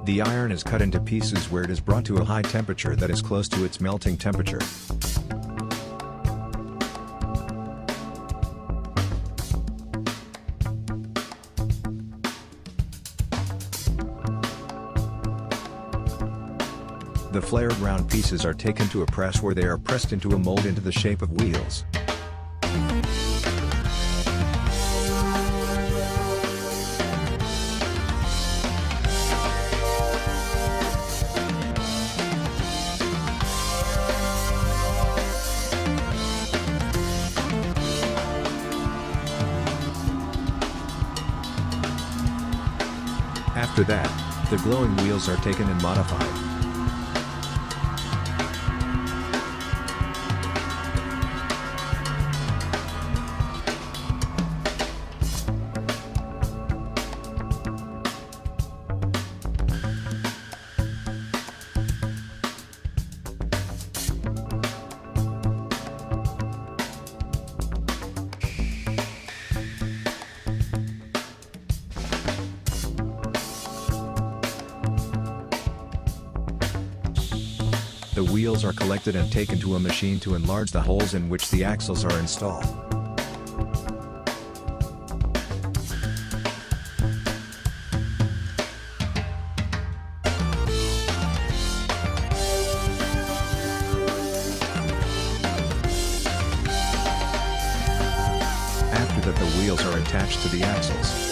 The iron is cut into pieces where it is brought to a high temperature that is close to its melting temperature. The flared round pieces are taken to a press where they are pressed into a mold into the shape of wheels. After that, the glowing wheels are taken and modified. The wheels are collected and taken to a machine to enlarge the holes in which the axles are installed. After that, the wheels are attached to the axles.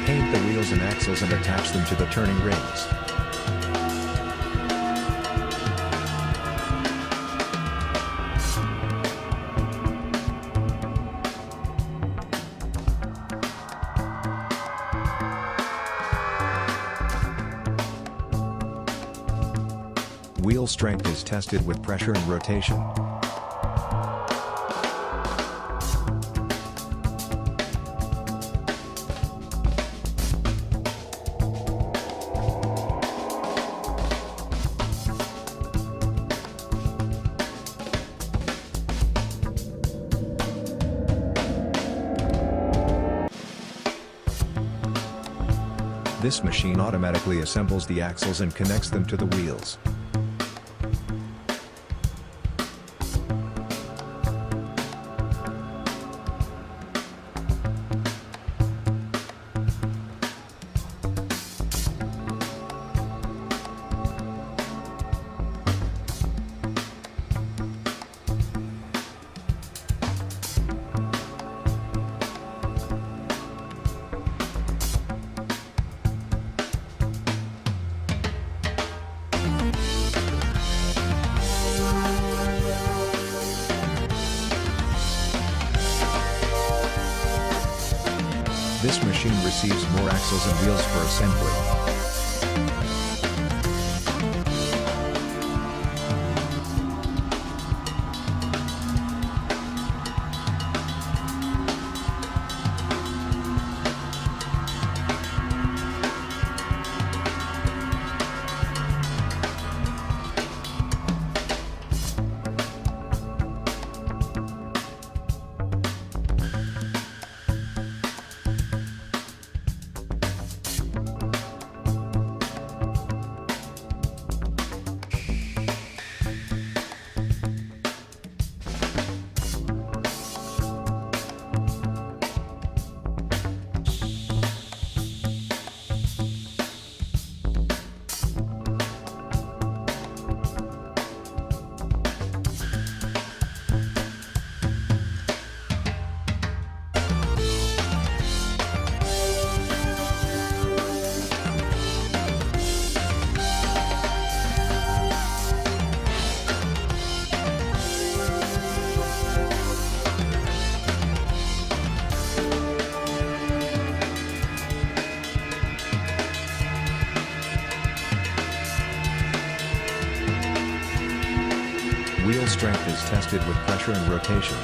Paint the wheels and axles and attach them to the turning rings. Wheel strength is tested with pressure and rotation. This machine automatically assembles the axles and connects them to the wheels. This machine receives more axles and wheels for assembly. Wheel strength is tested with pressure and rotation.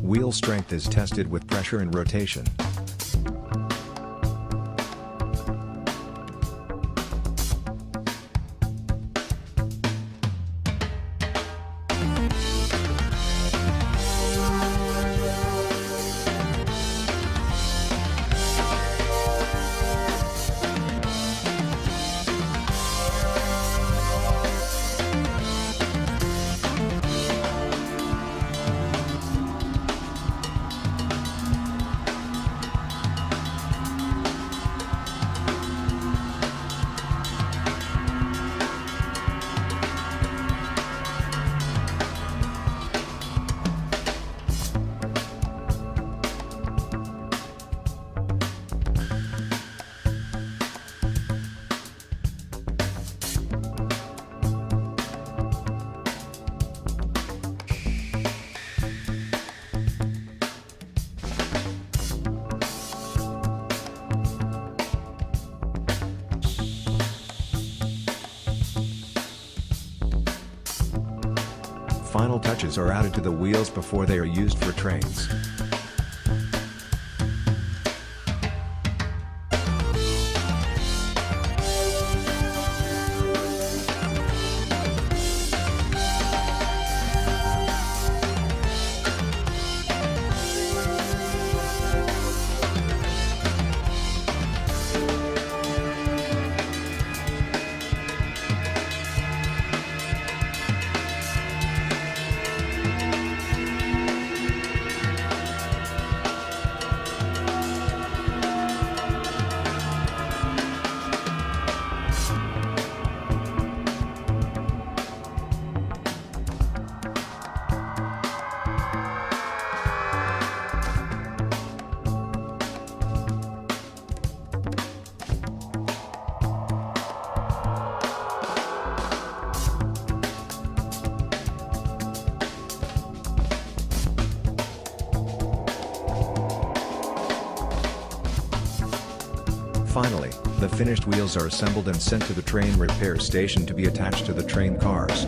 Wheel strength is tested with pressure and rotation. Final touches are added to the wheels before they are used for trains. Finally, the finished wheels are assembled and sent to the train repair station to be attached to the train cars.